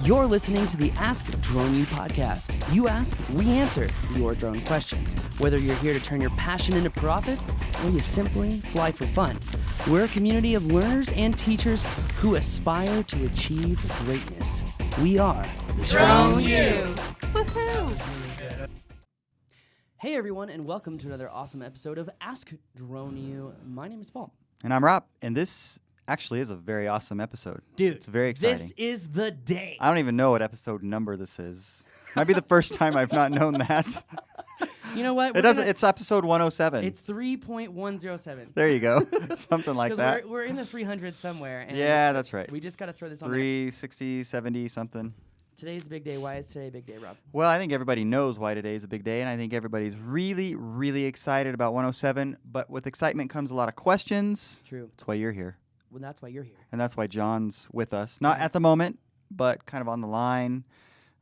You're listening to the Ask Drone U podcast. You ask, we answer your drone questions. Whether you're here to turn your passion into profit or you simply fly for fun, we're a community of learners and teachers who aspire to achieve greatness. We are Drone U. Woohoo! Hey everyone, and welcome to another awesome episode of Ask Drone U. My name is Paul. And I'm Rob, and this actually is a very awesome episode. Dude, it's very exciting. This is the day. I don't even know what episode number this is. Might be the first time I've not known that. You know what? It's episode 107. It's 3.107. There you go. Something like that. We're in the 300s somewhere. And yeah, that's right. We just got to throw this on 360, 70, something. Today's a big day. Why is today a big day, Rob? Well, I think everybody knows why today is a big day, and I think everybody's really, really excited about 107. But with excitement comes a lot of questions. True. That's why you're here. Well, that's why you're here. And that's why John's with us. Not at the moment, but kind of on the line,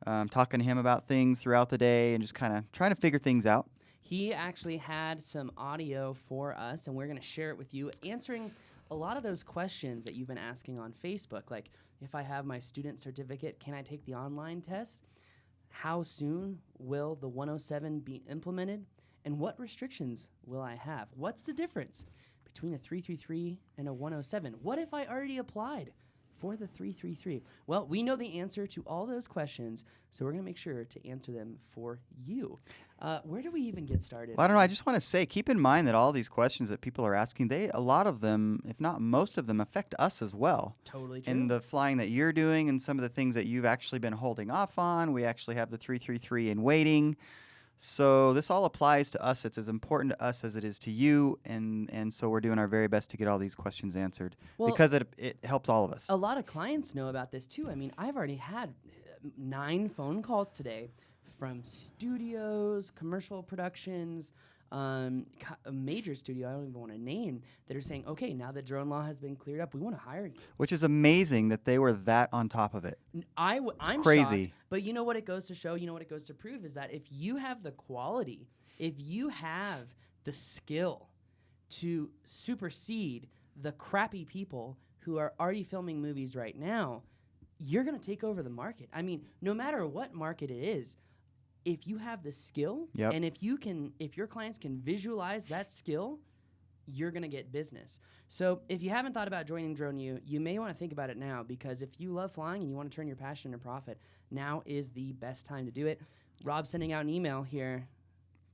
talking to him about things throughout the day and just kind of trying to figure things out. He actually had some audio for us, and we're going to share it with you, answering a lot of those questions that you've been asking on Facebook, like if I have my student certificate, can I take the online test? How soon will the 107 be implemented? And what restrictions will I have? What's the difference between a 333 and a 107? What if I already applied for the 333? Well, we know the answer to all those questions, so we're going to make sure to answer them for you. Where do we even get started? Well, I don't know. I just want to say, keep in mind that all these questions that people are asking, a lot of them, if not most of them, affect us as well. Totally true. And the flying that you're doing and some of the things that you've actually been holding off on. We actually have the 333 in waiting. So this all applies to us. It's as important to us as it is to you, and so we're doing our very best to get all these questions answered because it helps all of us. A lot of clients know about this too. I mean, I've already had 9 phone calls today from studios, commercial productions, a major studio I don't even want to name, that are saying, okay, now that drone law has been cleared up, we want to hire you. Which is amazing that they were that on top of it. I'm crazy. Shocked, but you know what it goes to show, you know what it goes to prove, is that if you have the quality, if you have the skill to supersede the crappy people who are already filming movies right now, you're going to take over the market. I mean, no matter what market it is, if you have the skill, and if your clients can visualize that skill, you're going to get business. So if you haven't thought about joining Drone U, you may want to think about it now, because if you love flying and you want to turn your passion into profit, now is the best time to do it. Rob's sending out an email here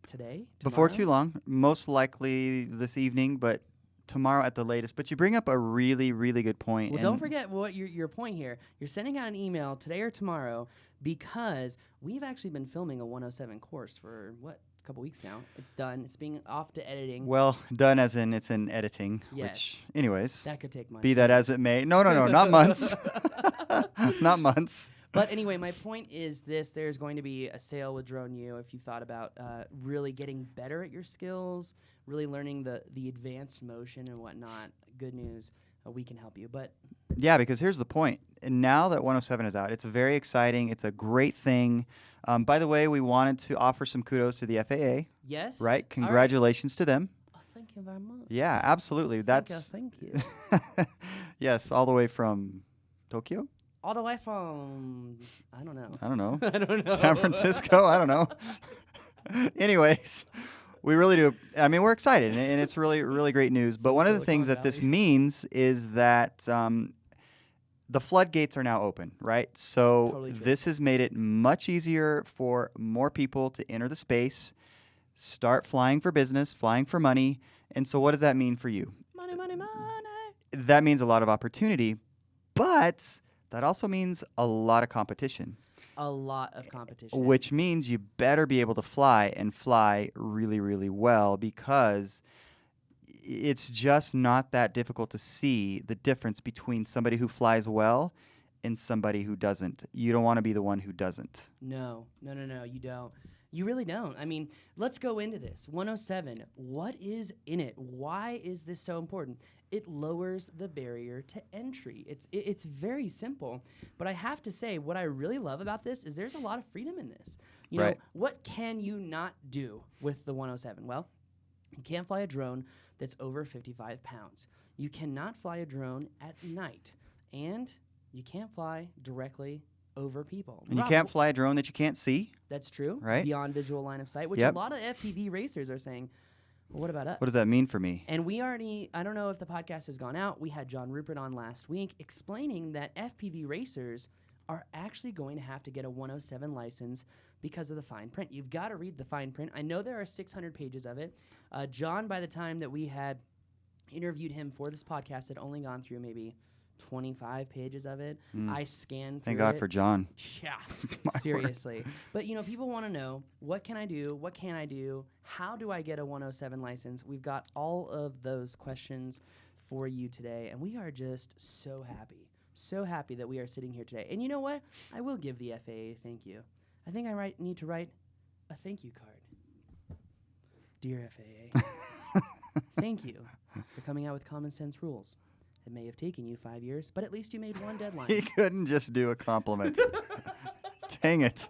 today, before too long, most likely this evening, but tomorrow at the latest. But you bring up a really, really good point. Well, don't forget what your point here. You're sending out an email today or tomorrow, because we've actually been filming a 107 course for, a couple weeks now. It's done. It's being off to editing. Well, done as in it's in editing, yes. Which, anyways. That could take months. Be that as it may. No, not months. Not months. But anyway, my point is this. There's going to be a sale with Drone U if you thought about really getting better at your skills, really learning the advanced motion and whatnot. Good news, we can help you. But yeah, because here's the point. And now that 107 is out, it's very exciting. It's a great thing. By the way, we wanted to offer some kudos to the FAA. Yes. Right? Congratulations to them. Oh, thank you very much. Yeah, absolutely. Thank you. Yes, all the way from Tokyo? All the way from, I don't know. I don't know. know. San Francisco? I don't know. Anyways, we really do. I mean, we're excited, and it's really, really great news. But one of the things that this means is that the floodgates are now open, right? So Totally true. This has made it much easier for more people to enter the space, start flying for business, flying for money. And so what does that mean for you? Money, money, money. That means a lot of opportunity, but that also means a lot of competition. A lot of competition. Which means you better be able to fly and fly really, really well, because it's just not that difficult to see the difference between somebody who flies well and somebody who doesn't. You don't want to be the one who doesn't. No, you don't. You really don't. I mean, let's go into this. 107, what is in it? Why is this so important? It lowers the barrier to entry. It's very simple. But I have to say, what I really love about this is there's a lot of freedom in this. You know, what can you not do with the 107? Well, you can't fly a drone that's over 55 pounds. You cannot fly a drone at night. And you can't fly directly over people. And you Rob, can't fly a drone that you can't see. That's true. Right. Beyond visual line of sight, which Yep. a lot of FPV racers are saying, well, what about us? What does that mean for me? And we already, I don't know if the podcast has gone out. We had John Rupprecht on last week explaining that FPV racers are actually going to have to get a 107 license because of the fine print. You've got to read the fine print. I know there are 600 pages of it. John, by the time that we had interviewed him for this podcast, had only gone through maybe 25 pages of it. I scanned through Thank God it. for John. Yeah, seriously. But, people want to know, what can I do? What can I do? How do I get a 107 license? We've got all of those questions for you today, and we are just so happy that we are sitting here today. And you know what? I will give the FAA a thank you. I think I need to write a thank you card. Dear FAA, thank you for coming out with common sense rules. It may have taken you 5 years, but at least you made one deadline. He couldn't just do a compliment. Dang it.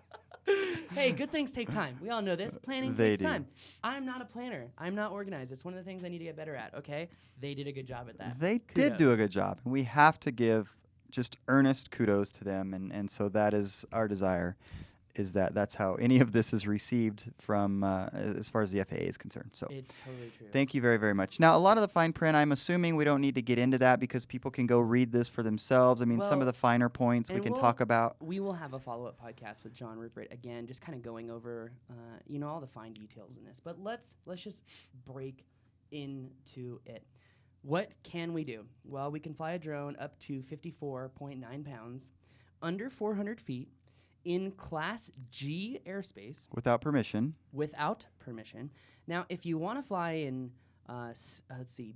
Hey, good things take time. We all know this. Planning takes time. I'm not a planner. I'm not organized. It's one of the things I need to get better at, okay? They did a good job at that. They did do a good job. And we have to give just earnest kudos to them. And so that is our desire, is that's how any of this is received from as far as the FAA is concerned. So it's totally true. Thank you very, very much. Now, a lot of the fine print, I'm assuming we don't need to get into that because people can go read this for themselves. I mean, some of the finer points we can talk about. We will have a follow-up podcast with John Rupprecht, again, just kind of going over, all the fine details in this. But let's just break into it. What can we do? Well, we can fly a drone up to 54.9 pounds, under 400 feet, in Class G airspace. Without permission. Now, if you want to fly in,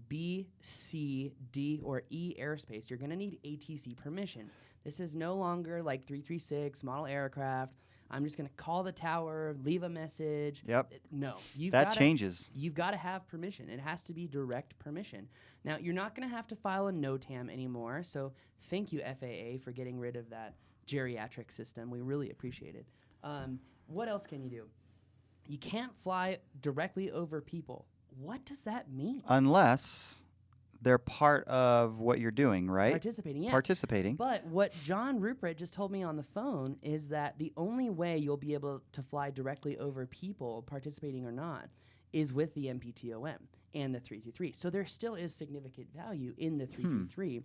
B, C, D, or E airspace, you're going to need ATC permission. This is no longer like 336 model aircraft. I'm just going to call the tower, leave a message. Yep. No. That changes. You've got to have permission. It has to be direct permission. Now, you're not going to have to file a NOTAM anymore, so thank you, FAA, for getting rid of that geriatric system. We really appreciate it. What else can you do? You can't fly directly over people. What does that mean? Unless they're part of what you're doing, right? Participating, yeah. Participating. But what John Rupprecht just told me on the phone is that the only way you'll be able to fly directly over people, participating or not, is with the MPTOM and the 333. So there still is significant value in the 333.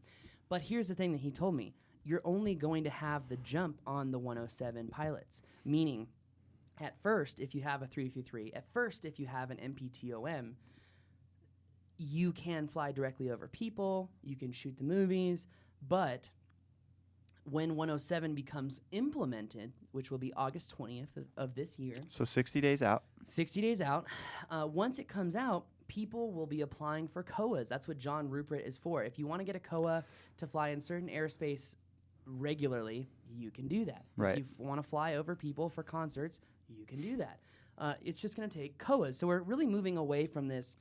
But here's the thing that he told me. You're only going to have the jump on the 107 pilots, meaning at first, if you have a 333, at first, if you have an MPTOM, you can fly directly over people, you can shoot the movies, but when 107 becomes implemented, which will be August 20th of this year. So 60 days out. 60 days out. Once it comes out, people will be applying for COAs. That's what John Rupprecht is for. If you want to get a COA to fly in certain airspace regularly, you can do that. Right. If you want to fly over people for concerts, you can do that. It's just going to take COAs. So we're really moving away from this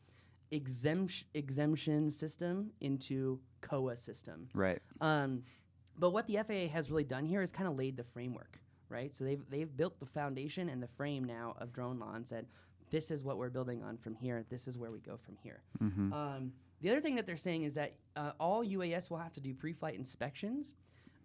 exemption system into COA system. Right. But what the FAA has really done here is kind of laid the framework, right? So they've built the foundation and the frame now of drone law and said, this is what we're building on from here. This is where we go from here. Mm-hmm. The other thing that they're saying is that all UAS will have to do pre-flight inspections.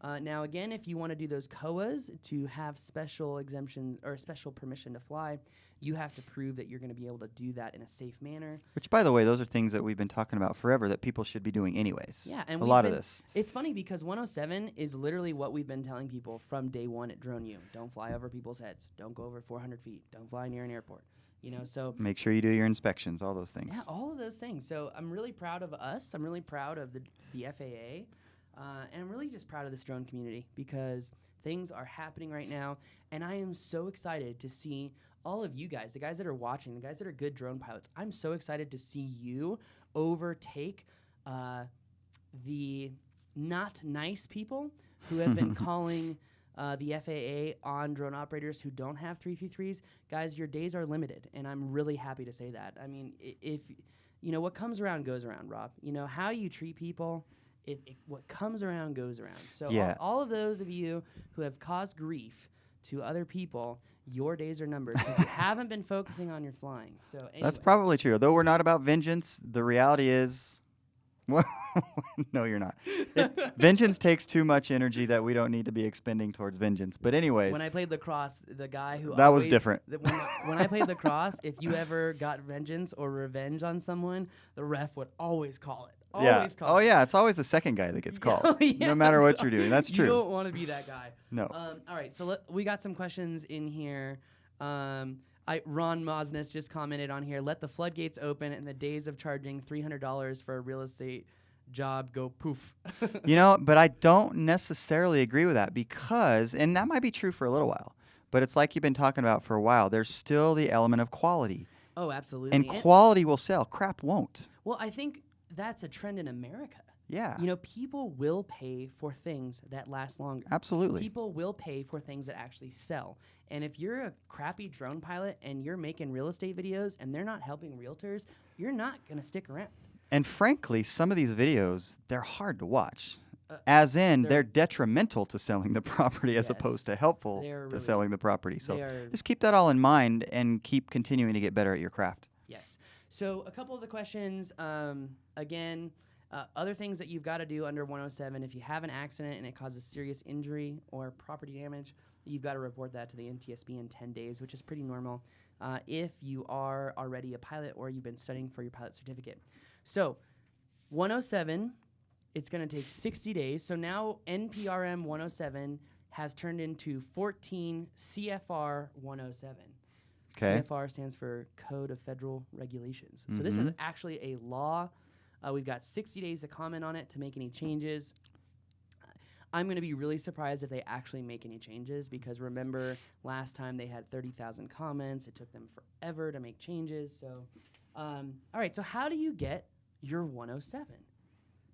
Now, again, if you want to do those COAs to have special exemption or special permission to fly, you have to prove that you're going to be able to do that in a safe manner. Which, by the way, those are things that we've been talking about forever that people should be doing anyways. Yeah, and a lot of this. It's funny because 107 is literally what we've been telling people from day one at Drone U. Don't fly over people's heads. Don't go over 400 feet. Don't fly near an airport. So make sure you do your inspections, all those things. Yeah, all of those things. So I'm really proud of us. I'm really proud of the FAA. And I'm really just proud of this drone community because things are happening right now. And I am so excited to see all of you guys, the guys that are watching, the guys that are good drone pilots. I'm so excited to see you overtake the not nice people who have been calling the FAA on drone operators who don't have 333s. Guys, your days are limited. And I'm really happy to say that. I mean, if what comes around goes around, Rob. How you treat people. What comes around goes around. So yeah. all of those of you who have caused grief to other people, your days are numbered because you haven't been focusing on your flying. So anyway. That's probably true. Though we're not about vengeance, the reality is, No, you're not. Vengeance takes too much energy that we don't need to be expending towards vengeance. But anyways, When I played lacrosse, the guy who that was always- different. When I played lacrosse, if you ever got vengeance or revenge on someone, the ref would always call it. Always call it. Yeah, it's always the second guy that gets called. Oh, yeah, no matter what so you're doing. That's true. You don't want to be that guy. No. All right, so we got some questions in here. Ron Mosnes just commented on here, let the floodgates open and the days of charging $300 for a real estate job go poof. But I don't necessarily agree with that because, and that might be true for a little while, but it's like you've been talking about for a while. There's still the element of quality. Oh, absolutely. And quality will sell. Crap won't. Well, I think that's a trend in America. Yeah. People will pay for things that last longer. Absolutely. People will pay for things that actually sell. And if you're a crappy drone pilot and you're making real estate videos and they're not helping realtors, you're not going to stick around. And frankly, some of these videos, they're hard to watch. As in, they're detrimental to selling the property as opposed to helpful to selling the property. So just keep that all in mind and keep continuing to get better at your craft. Yes. So a couple of the questions, again, other things that you've got to do under 107, if you have an accident and it causes serious injury or property damage, you've got to report that to the NTSB in 10 days, which is pretty normal if you are already a pilot or you've been studying for your pilot certificate. So 107, it's going to take 60 days. So now NPRM 107 has turned into 14 CFR 107. Okay. CFR stands for Code of Federal Regulations. So this is actually a law. We've got 60 days to comment on it to make any changes. I'm going to be really surprised if they actually make any changes because remember last time they had 30,000 comments. It took them forever to make changes. So, all right. So how do you get your 107?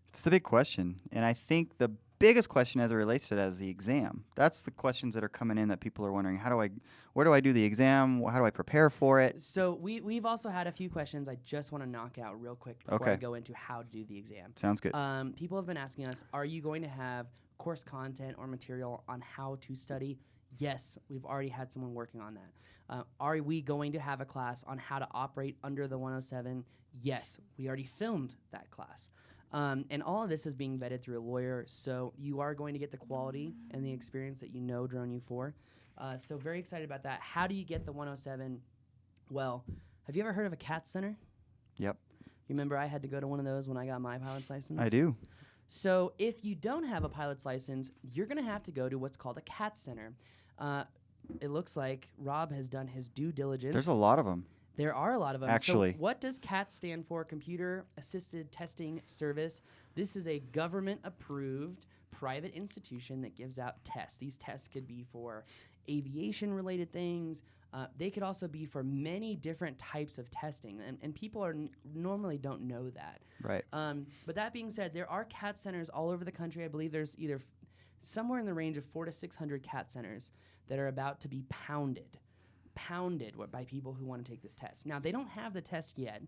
It's the big question. And I think the biggest question as it relates to that is the exam. That's the questions that are coming in that people are wondering, where do I do the exam? How do I prepare for it? So we've also had a few questions I just want to knock out real quick before I go into how to do the exam. Sounds good. People have been asking us, are you going to have course content or material on how to study? Yes, we've already had someone working on that. Are we going to have a class on how to operate under the 107? Yes, we already filmed that class. And all of this is being vetted through a lawyer, so you are going to get the quality and the experience that you know Drone U4. So very excited about that. How do you get the 107? Well, have you ever heard of a CAT Center? Yep. You remember I had to go to one of those when I got my pilot's license? I do. So if you don't have a pilot's license, you're going to have to go to what's called a CAT Center. It looks like Rob has done his due diligence. There's a lot of them. There are a lot of them. Actually. So what does CAT stand for? Computer Assisted Testing Service. This is a government-approved private institution that gives out tests. These tests could be for aviation-related things. They could also be for many different types of testing, and people normally don't know that. Right. But that being said, there are CAT centers all over the country. I believe there's either somewhere in the range of 400 to 600 CAT centers that are about to be pounded by people who want to take this test. Now, they don't have the test yet.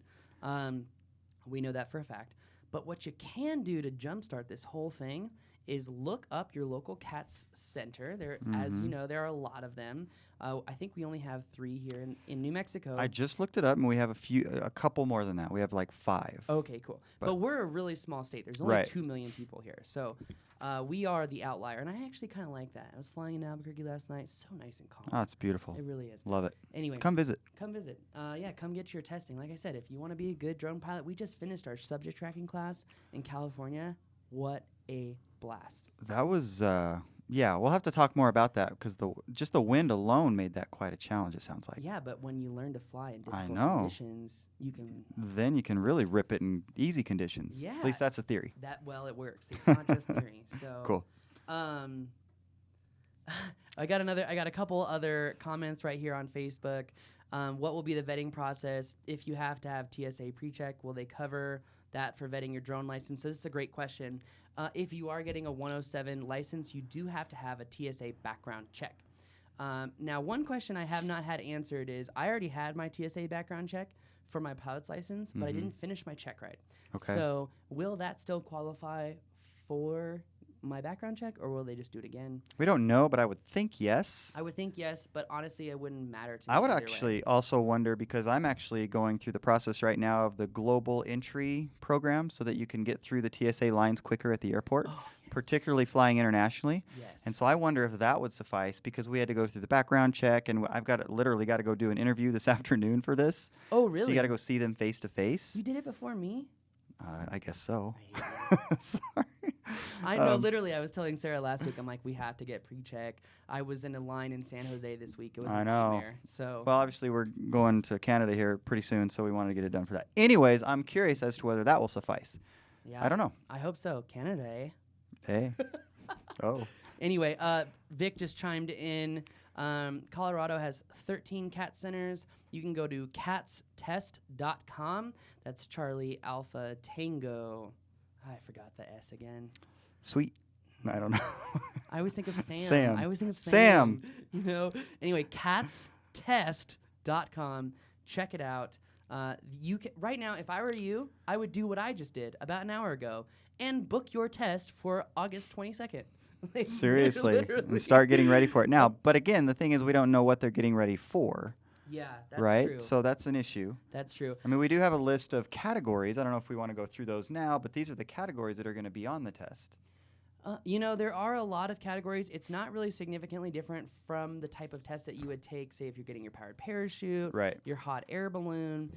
We know that for a fact. But what you can do to jumpstart this whole thing is look up your local CATS center. There, as you know, there are a lot of them. I think we only have 3 here in New Mexico. I just looked it up, and we have a couple more than that. We have like 5. Okay, cool. But we're a really small state. There's only 2 million people here. So we are the outlier, and I actually kind of like that. I was flying in Albuquerque last night. So nice and calm. Oh, it's beautiful. It really is. Love it. Anyway. Come visit. Come visit. Yeah, come get your testing. Like I said, if you want to be a good drone pilot, we just finished our subject tracking class in California. What a blast. That was, yeah, we'll have to talk more about that because just the wind alone made that quite a challenge, it sounds like. Yeah, but when you learn to fly in difficult conditions, you can... Then you can really rip it in easy conditions. Yeah. At least that's a theory. Well, it works. It's not just theory. So cool. I got a couple other comments right here on Facebook. What will be the vetting process if you have to have TSA pre-check? Will they cover that for vetting your drone license? So this is a great question. If you are getting a 107 license, you do have to have a TSA background check. Now, one question I have not had answered is I already had my TSA background check for my pilot's license, but I didn't finish my check right. Okay. So will that still qualify for my background check, or will they just do it again? We don't know, but I would think yes. I would think yes, but honestly, it wouldn't matter to me. I would either way. actually also wonder, because I'm actually going through the process right now of the global entry program so that you can get through the TSA lines quicker at the airport, Oh, yes. particularly flying internationally. Yes. And so I wonder if that would suffice, because we had to go through the background check, and I've literally got to go do an interview this afternoon for this. Oh, really? So you got to go see them face to face. You did it before me? I guess so. I hate it. Sorry. I know, literally, I was telling Sarah last week, I'm like, we have to get pre-check. I was in a line in San Jose this week. It was I a know. nightmare. So, Well, obviously we're going to Canada here pretty soon, so we wanted to get it done for that. Anyways, I'm curious as to whether that will suffice. yeah. I don't know. I hope so. Canada, eh? Hey. Oh. Anyway, Vic just chimed in. Colorado has 13 CAT centers. You can go to catstest.com. That's Charlie Alpha Tango. I forgot the S again. Sweet. I don't know. I always think of Sam. Sam. I always think of Sam. You know. Anyway, catstest.com. Check it out. You can, right now, if I were you, I would do what I just did about an hour ago and book your test for August 22nd. Like, Seriously. literally. And start getting ready for it now. But again, the thing is we don't know what they're getting ready for. Yeah, that's right? true. So that's an issue. That's true. I mean, we do have a list of categories. I don't know if we want to go through those now, but these are the categories that are going to be on the test. You know, there are a lot of categories. It's not really significantly different from the type of test that you would take, say, if you're getting your powered parachute, Right. your hot air balloon.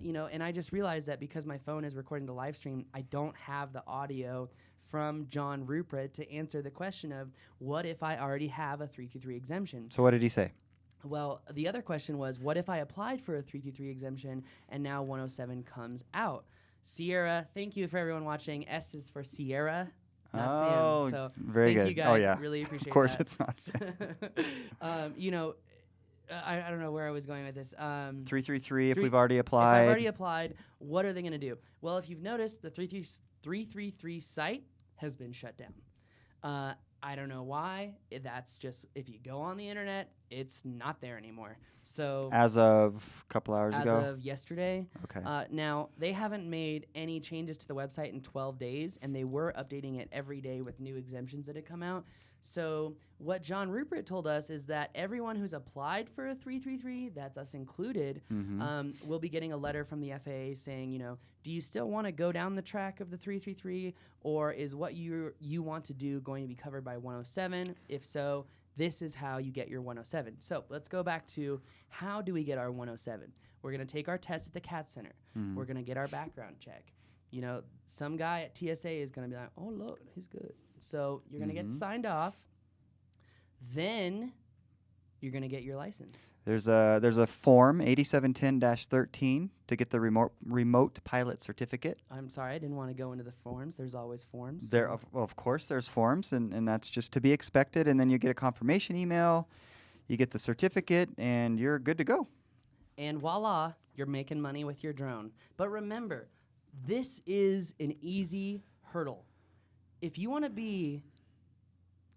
You know, and I just realized that because my phone is recording the live stream, I don't have the audio from John Rupprecht to answer the question of what if I already have a 323 exemption? So what did he say? Well, the other question was, what if I applied for a 323 exemption and now 107 comes out? Sierra, thank you for everyone watching. S is for Sierra, not Oh, Sam. So very thank good. you guys. Oh, yeah. Really appreciate Of course that. it's not Sam. You know, I don't know where I was going with this. 333 if Three- we've already If applied. I've already applied, what are they going to do? Well, if you've noticed, the 333 site has been shut down. I don't know why. That's just, if you go on the internet, it's not there anymore. So As of a couple hours as ago. of yesterday. Okay. Now, they haven't made any changes to the website in 12 days, and they were updating it every day with new exemptions that had come out. So what John Rupprecht told us is that everyone who's applied for a 333, that's us included, will be getting a letter from the FAA saying, you know, do you still want to go down the track of the 333, or is what you want to do going to be covered by 107? If so, this is how you get your 107. So let's go back to how do we get our 107? We're going to take our test at the CAT Center. We're going to get our background check. You know, some guy at TSA is going to be like, oh, look, he's good. So you're going to get signed off. Then you're going to get your license. There's a form 8710-13 to get the remote pilot certificate. I'm sorry, I didn't want to go into the forms. There's always forms. There, so- of course, there's forms, and that's just to be expected. And then you get a confirmation email, you get the certificate, and you're good to go. And voila, you're making money with your drone. But remember, this is an easy hurdle. If you want to be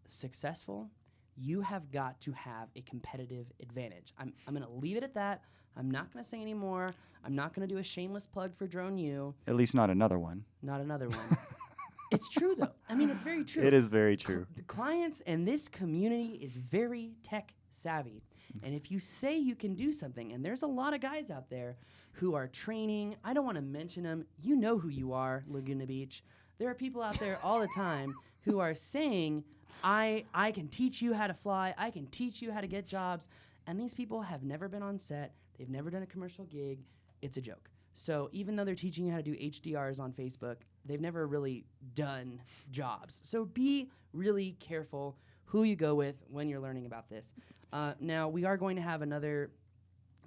successful, you have got to have a competitive advantage. I'm going to leave it at that. I'm not going to say any more. I'm not going to do a shameless plug for Drone U. At least not another one. Not another one. It's true, though. I mean, it's very true. It is very true. The clients and this community is very tech savvy. And if you say you can do something, and there's a lot of guys out there who are training, I don't want to mention them. You know who you are, Laguna Beach. There are people out there all the time who are saying, I can teach you how to fly. I can teach you how to get jobs. And these people have never been on set. They've never done a commercial gig. It's a joke. So even though they're teaching you how to do HDRs on Facebook, they've never really done jobs. So be really careful who you go with when you're learning about this. Now, we are going to have another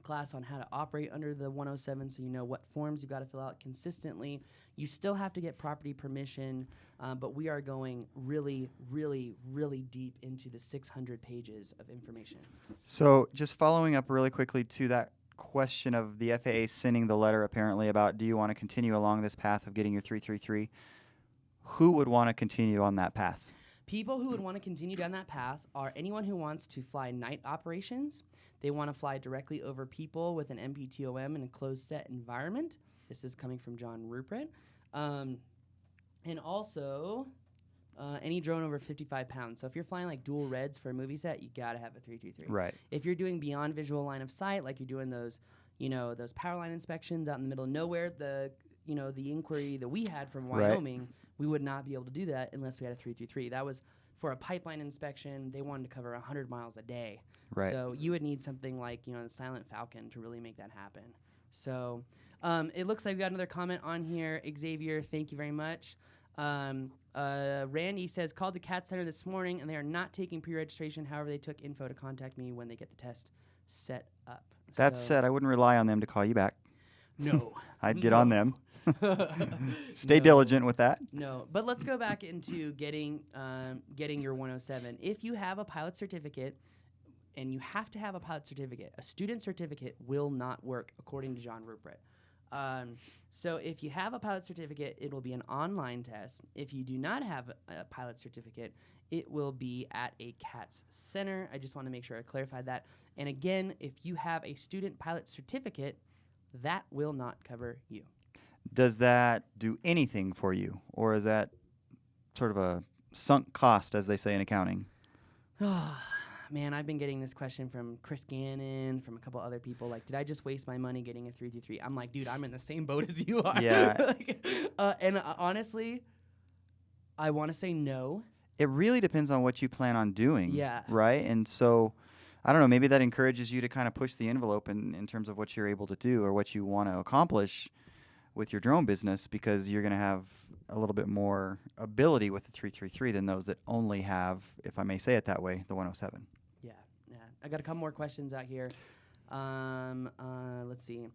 class on how to operate under the 107, so you know what forms you've got to fill out consistently. You still have to get property permission, but we are going really, really, really deep into the 600 pages of information. So just following up really quickly to that question of the FAA sending the letter apparently about do you want to continue along this path of getting your 333, who would want to continue on that path? People who would want to continue down that path are anyone who wants to fly night operations. They want to fly directly over people with an MPTOM in a closed set environment. This is coming from John Rupprecht. And also, Any drone over 55 pounds. So if you're flying like dual reds for a movie set, you gotta have a 333. Right. If you're doing beyond visual line of sight, like you're doing those, those power line inspections out in the middle of nowhere, the inquiry that we had from Wyoming, we would not be able to do that unless we had a 333. That was for a pipeline inspection. They wanted to cover 100 miles a day. Right. So you would need something like, the Silent Falcon to really make that happen. So it looks like we got another comment on here. Xavier, thank you very much. Randy says, called the CAT Center this morning, and they are not taking pre-registration. However, they took info to contact me when they get the test set up. That said, I wouldn't rely on them to call you back. No. I'd get on them. Stay diligent with that. No, but let's go back into getting your 107. If you have a pilot certificate, and you have to have a pilot certificate, a student certificate will not work, according to John Rupprecht. So if you have a pilot certificate, it will be an online test. If you do not have a pilot certificate, it will be at a CATS center. I just want to make sure I clarified that. And again, if you have a student pilot certificate, that will not cover you. Does that do anything for you, or is that sort of a sunk cost, as they say in accounting? Man, I've been getting this question from Chris Gannon, from a couple other people. Like, did I just waste my money getting a 323? I'm like, dude, I'm in the same boat as you are. Yeah. Honestly, I want to say no. It really depends on what you plan on doing. Yeah. Right? And so, I don't know, maybe that encourages you to kind of push the envelope in terms of what you're able to do or what you want to accomplish with your drone business, because you're going to have a little bit more ability with the 333 than those that only have, if I may say it that way, the 107. Yeah. I got a couple more questions out here. Let's see.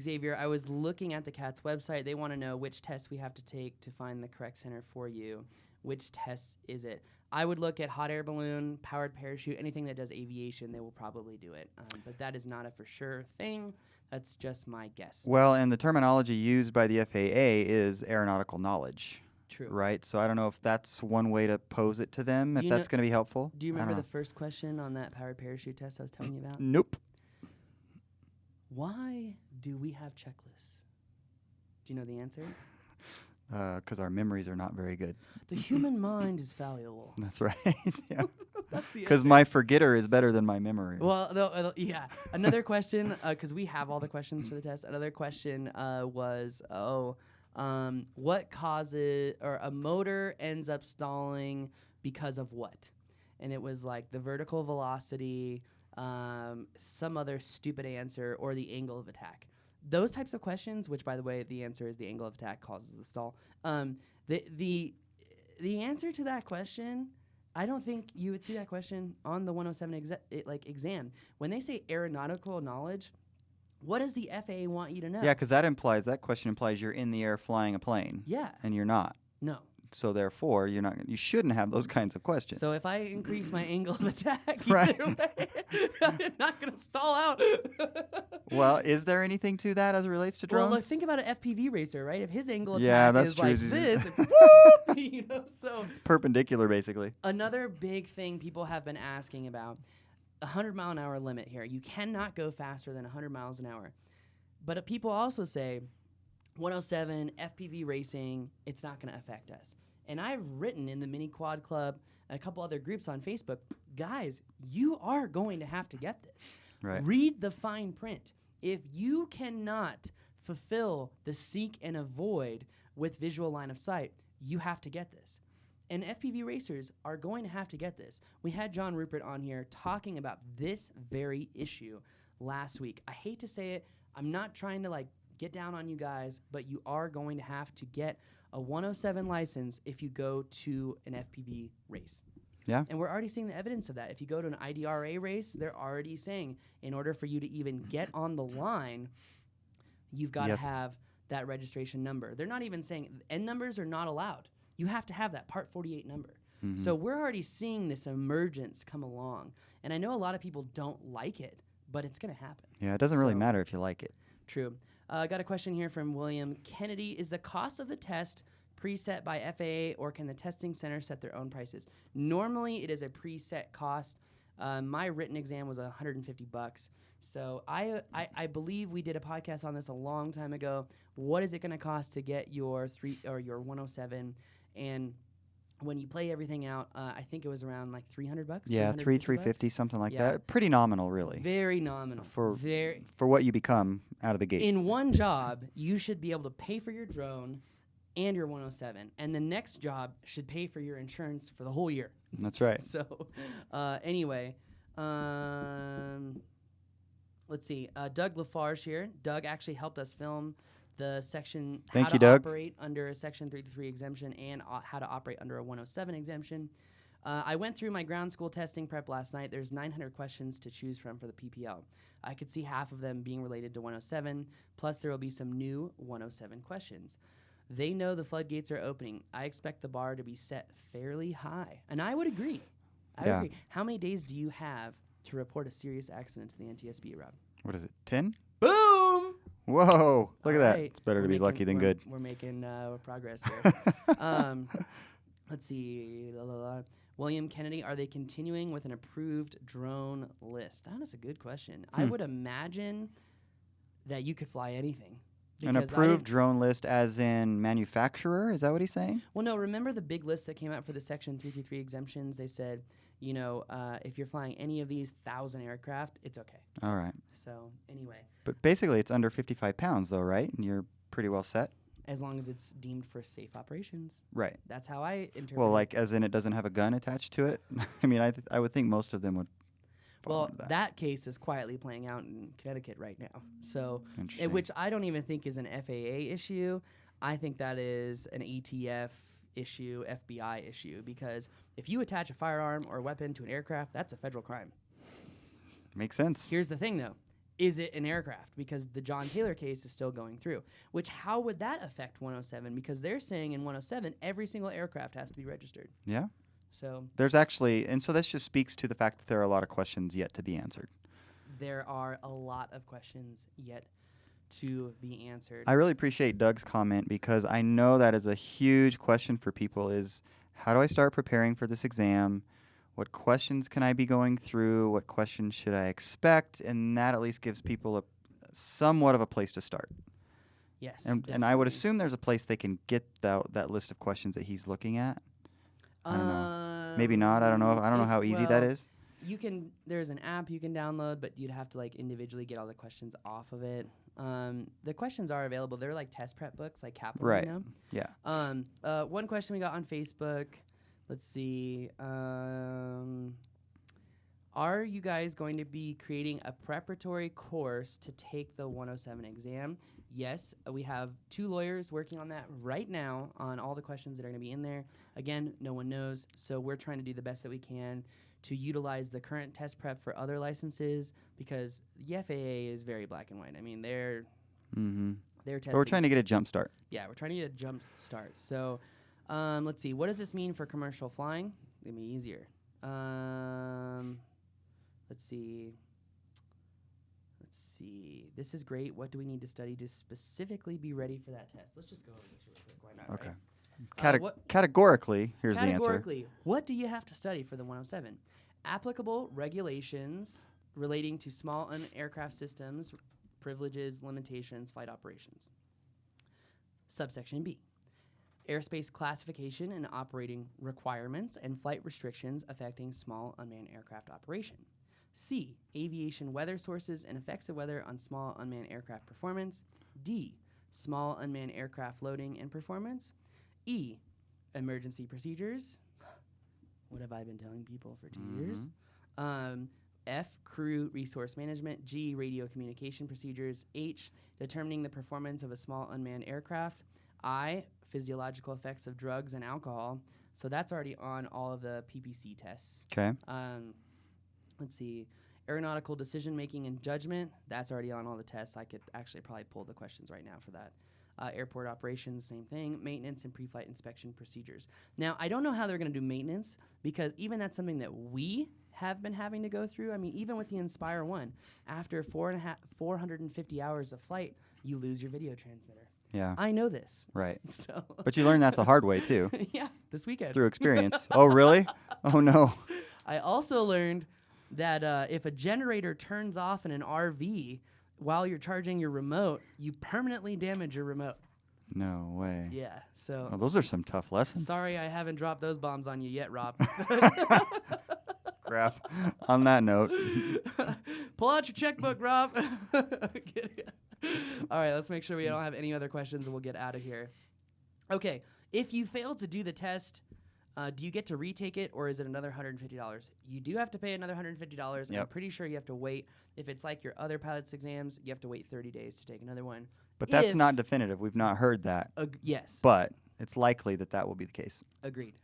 Xavier, I was looking at the CATS website. They want to know which test we have to take to find the correct center for you. Which test is it? I would look at hot air balloon, powered parachute, anything that does aviation, they will probably do it. But that is not a for sure thing. That's just my guess. Well, and the terminology used by the FAA is aeronautical knowledge. True. Right? So I don't know if that's one way to pose it to them, if that's going to be helpful. Do you remember the first question on that powered parachute test I was telling you about? Nope. Why do we have checklists? Do you know the answer? Because our memories are not very good. The human mind is fallible. That's right. Yeah. Because my forgetter is better than my memory. Well, yeah. Another question, because we have all the questions for the test. Another question was, what causes, or a motor ends up stalling because of what? And it was like the vertical velocity, some other stupid answer, or the angle of attack. Those types of questions, which, by the way, the answer is the angle of attack causes the stall. The answer to that question, I don't think you would see that question on the 107 exam. When they say aeronautical knowledge, what does the FAA want you to know? Yeah, because that question implies you're in the air flying a plane. Yeah. And you're not. No. So therefore, you shouldn't have those kinds of questions. So if I increase my angle of attack, right. either way, I'm not going to stall out. Well, is there anything to that as it relates to drones? Well, look, think about an FPV racer, right? If his angle of yeah, attack that's is true. like this, whoop, so it's perpendicular, basically. Another big thing people have been asking about, 100-mile-an-hour limit here. You cannot go faster than 100 miles an hour. But people also say 107 FPV racing, it's not going to affect us. And I've written in the Mini Quad Club and a couple other groups on Facebook, guys, you are going to have to get this. Right. Read the fine print. If you cannot fulfill the seek and avoid with visual line of sight, you have to get this. And FPV racers are going to have to get this. We had John Rupprecht on here talking about this very issue last week. I hate to say it. I'm not trying to get down on you guys, but you are going to have to get a 107 license if you go to an FPV race. Yeah. And we're already seeing the evidence of that. If you go to an IDRA race, they're already saying in order for you to even get on the line, you've got to have that registration number. They're not even saying N numbers are not allowed. You have to have that Part 48 number. Mm-hmm. So we're already seeing this emergence come along. And I know a lot of people don't like it, but it's going to happen. Yeah, it doesn't really matter if you like it. True. I got a question here from William Kennedy. Is the cost of the test preset by FAA, or can the testing center set their own prices? Normally, it is a preset cost. My written exam was $150. So I believe we did a podcast on this a long time ago. What is it going to cost to get your 107? And when you play everything out, I think it was around like $300. Yeah, $350, something like that. Pretty nominal, really. Very nominal. For what you become out of the gate. In one job, you should be able to pay for your drone and your 107, and the next job should pay for your insurance for the whole year. That's right. So, anyway, let's see. Doug Lafarge here. Doug actually helped us film the section Thank how you, to Doug. operate under a Section 333 exemption and how to operate under a 107 exemption. I went through my ground school testing prep last night. There's 900 questions to choose from for the PPL. I could see half of them being related to 107, plus there will be some new 107 questions. They know the floodgates are opening. I expect the bar to be set fairly high. And I would agree. I would agree. How many days do you have to report a serious accident to the NTSB, Rob? What is it, 10? Boom! Whoa, look at that. Right. It's better to be lucky than good. We're making progress here. Let's see. William Kennedy, are they continuing with an approved drone list? That is a good question. I would imagine that you could fly anything. An approved drone list as in manufacturer? Is that what he's saying? Well, no. Remember the big list that came out for the Section 333 exemptions? They said, if you're flying any of these 1,000 aircraft, it's okay. All right. So, anyway. But basically, it's under 55 pounds, though, right? And you're pretty well set? As long as it's deemed for safe operations. Right. That's how I interpret Well, it. like, as in it doesn't have a gun attached to it? I mean, I would think most of them would. Well, that case is quietly playing out in Connecticut right now. So, Interesting. which I don't even think is an FAA issue. I think that is an ATF issue, FBI issue, because if you attach a firearm or a weapon to an aircraft, that's a federal crime. Makes sense. Here's the thing, though. Is it an aircraft? Because the John Taylor case is still going through. Which, how would that affect 107? Because they're saying in 107, every single aircraft has to be registered. Yeah. So there's actually, and so this just speaks to the fact that there are a lot of questions yet to be answered. There are a lot of questions yet to be answered. I really appreciate Doug's comment because I know that is a huge question for people is how do I start preparing for this exam? What questions can I be going through? What questions should I expect? And that at least gives people somewhat of a place to start. Yes. And I would assume there's a place they can get that list of questions that he's looking at. I don't know. Maybe not. I don't know. I don't know how easy that is. You can. There's an app you can download, but you'd have to like individually get all the questions off of it. The questions are available. They're like test prep books, like Capital. Right. You know? Yeah. One question we got on Facebook. Let's see. Are you guys going to be creating a preparatory course to take the 107 exam? Yes, we have 2 lawyers working on that right now on all the questions that are going to be in there. Again, no one knows, so we're trying to do the best that we can to utilize the current test prep for other licenses because the FAA is very black and white. I mean, they're testing. But we're trying to get a jump start. Yeah, we're trying to get a jump start. So let's see. What does this mean for commercial flying? It's going to be easier. Let's see. This is great. What do we need to study to specifically be ready for that test? Let's just go over this really quick. Why not? Okay. Right? Categorically, here's the answer. Categorically, what do you have to study for the 107? Applicable regulations relating to small aircraft systems, privileges, limitations, flight operations. Subsection B. Airspace classification and operating requirements and flight restrictions affecting small unmanned aircraft operation. C. Aviation weather sources and effects of weather on small unmanned aircraft performance. D. Small unmanned aircraft loading and performance. E. Emergency procedures. What have I been telling people for 2 years? F. Crew resource management. G. Radio communication procedures. H. Determining the performance of a small unmanned aircraft. I. Physiological effects of drugs and alcohol. So that's already on all of the PPC tests. Okay. Let's see. Aeronautical decision-making and judgment. That's already on all the tests. I could actually probably pull the questions right now for that. Airport operations, same thing. Maintenance and pre-flight inspection procedures. Now, I don't know how they're going to do maintenance because even that's something that we have been having to go through. I mean, even with the Inspire 1, after 450 hours of flight, you lose your video transmitter. Yeah. I know this. Right. So. But you learned that the hard way, too. Yeah, this weekend. Through experience. Oh, really? Oh, no. I also learned that if a generator turns off in an RV while you're charging your remote, you permanently damage your remote. No way. Yeah. So Oh, those are some tough lessons. sorry I haven't dropped those bombs on you yet, Rob. Crap. On that note. Pull out your checkbook, Rob. All right, let's make sure we don't have any other questions and we'll get out of here. Okay, if you fail to do the test, do you get to retake it or is it another $150? You do have to pay another $150. Yep. I'm pretty sure you have to wait. If it's like your other pilot's exams, you have to wait 30 days to take another one. But that's not definitive. We've not heard that. Yes. But it's likely that that will be the case. Agreed.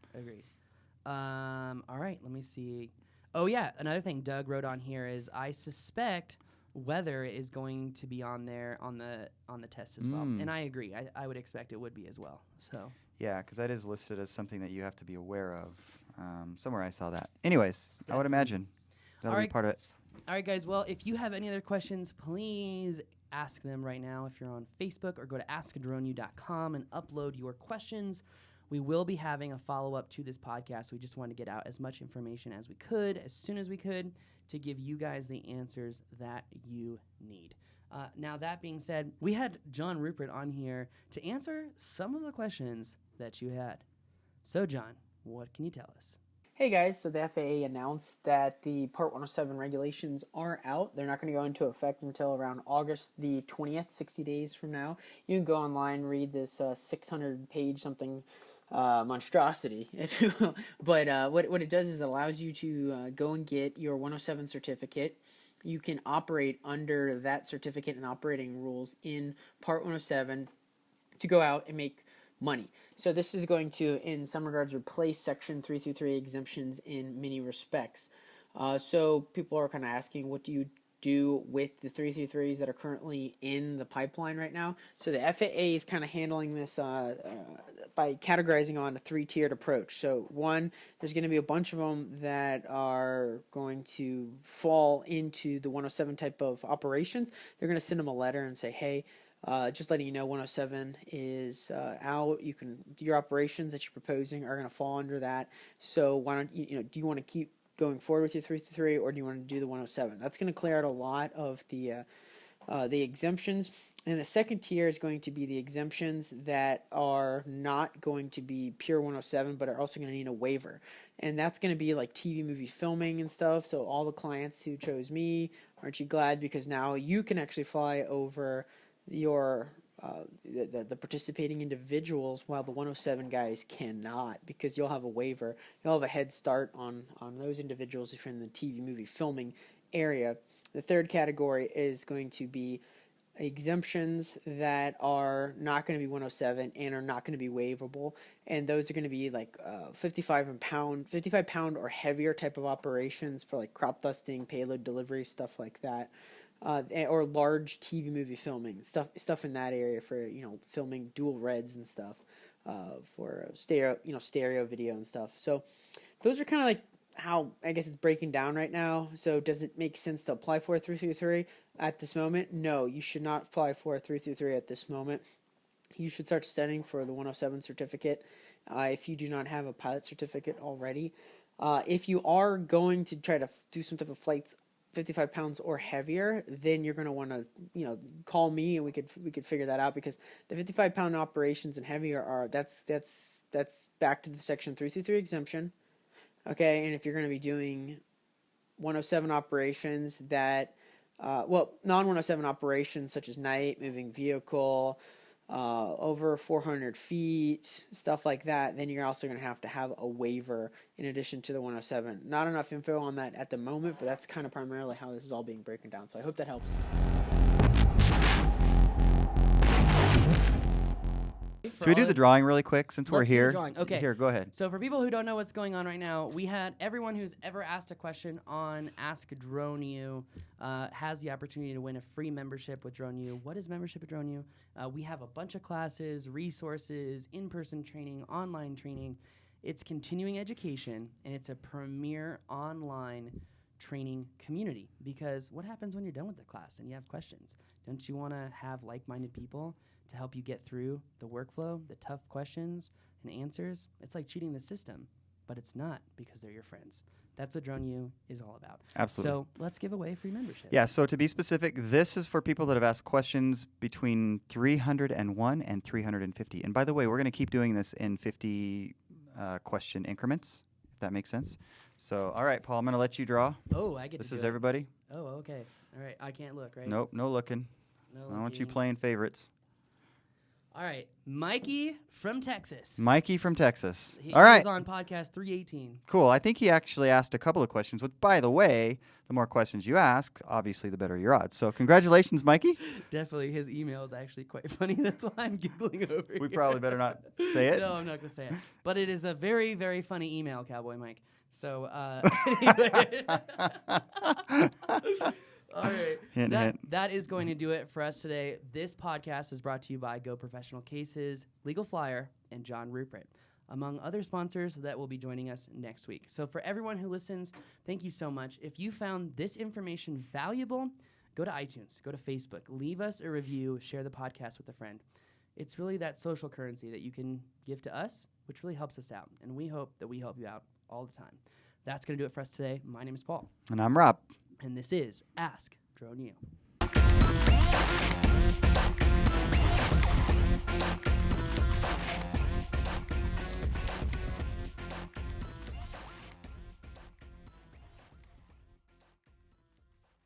All right, let me see. Oh, yeah, another thing Doug wrote on here is I suspect weather is going to be on there on the test as well. And I agree. I would expect it would be as well. So yeah, because that is listed as something that you have to be aware of. Somewhere I saw that. Anyways, I would imagine that'll be part of it. All right, guys. Well, if you have any other questions, please ask them right now if you're on Facebook or go to askadroneu.com and upload your questions. We will be having a follow-up to this podcast. We just wanted to get out as much information as we could, as soon as we could, to give you guys the answers that you need. Now, that being said, we had John Rupprecht on here to answer some of the questions that you had. So, John, what can you tell us? Hey guys, so the FAA announced that the Part 107 regulations are out. They're not going to go into effect until around August the 20th, 60 days from now. You can go online, read this 600-page something monstrosity, if you will. But what it does is it allows you to go and get your 107 certificate. You can operate under that certificate and operating rules in Part 107 to go out and make money. So this is going to, in some regards, replace Section 333 exemptions in many respects. So people are kind of asking, what do you do with the 333s that are currently in the pipeline right now? So the FAA is kind of handling this by categorizing on a three-tiered approach. So one, there's going to be a bunch of them that are going to fall into the 107 type of operations. They're going to send them a letter and say, hey, just letting you know 107 is out. Your operations that you're proposing are going to fall under that. So why don't do you want to keep going forward with your 333 or do you want to do the 107? That's going to clear out a lot of the exemptions. And the second tier is going to be the exemptions that are not going to be pure 107 but are also going to need a waiver. And that's going to be like TV movie filming and stuff. So all the clients who chose me, aren't you glad? Because now you can actually fly over your the participating individuals while the 107 guys cannot, because you'll have a waiver. You'll have a head start on those individuals if you're in the TV movie filming area. The third category is going to be exemptions that are not going to be 107 and are not going to be waivable, and those are going to be like 55 pound or heavier type of operations for like crop dusting, payload delivery, stuff like that. Or large TV movie filming, stuff in that area for filming dual reds and stuff, for stereo video and stuff. So those are kind of like how I guess it's breaking down right now. So does it make sense to apply for a 333 at this moment? No, you should not apply for a 333 at this moment. You should start studying for the 107 certificate if you do not have a pilot certificate already. If you are going to try to do some type of flights 55 pounds or heavier, then you're going to want to, call me and we could figure that out, because the 55 pound operations and heavier are, that's back to the Section 333 exemption. Okay. And if you're going to be doing 107 operations that, non-107 operations such as night, moving vehicle, over 400 feet, stuff like that, then you're also going to have a waiver in addition to the 107. Not enough info on that at the moment, but that's kind of primarily how this is all being broken down. So I hope that helps. Should we do the drawing really quick since we're Let's do the here? drawing. Okay. Here, go ahead. So for people who don't know what's going on right now, we had everyone who's ever asked a question on Ask Drone U has the opportunity to win a free membership with Drone U. What is membership with Drone U? We have a bunch of classes, resources, in-person training, online training. It's continuing education, and it's a premier online training community, because what happens when you're done with the class and you have questions? Don't you want to have like-minded people to help you get through the workflow, the tough questions and answers? It's like cheating the system, but it's not, because they're your friends. That's what Drone U is all about. Absolutely. So let's give away free membership. Yeah, so to be specific, this is for people that have asked questions between 301 and 350. And by the way, we're going to keep doing this in 50 question increments, if that makes sense. So, all right, Paul, I'm going to let you draw. Oh, I get This to is do it. everybody? Oh, okay. All right. I can't look, right? Nope, no looking. No I want you looking. playing favorites. All right. Mikey from Texas. Mikey from Texas. He All right. was on podcast 318. Cool. I think he actually asked a couple of questions. Which, by the way, the more questions you ask, obviously, the better your odds. So, congratulations, Mikey. Definitely. His email is actually quite funny. That's why I'm giggling over We here. probably better not say it. No, I'm not going to say it. But it is a very, very funny email, Cowboy Mike. So, anyway. All right. Hint, hint. That is going to do it for us today. This podcast is brought to you by Go Professional Cases, Legal Flyer, and John Rupprecht, among other sponsors that will be joining us next week. So for everyone who listens, thank you so much. If you found this information valuable, go to iTunes, go to Facebook, leave us a review, share the podcast with a friend. It's really that social currency that you can give to us, which really helps us out. And we hope that we help you out all the time. That's going to do it for us today. My name is Paul. And I'm Rob. And this is Ask Drone U.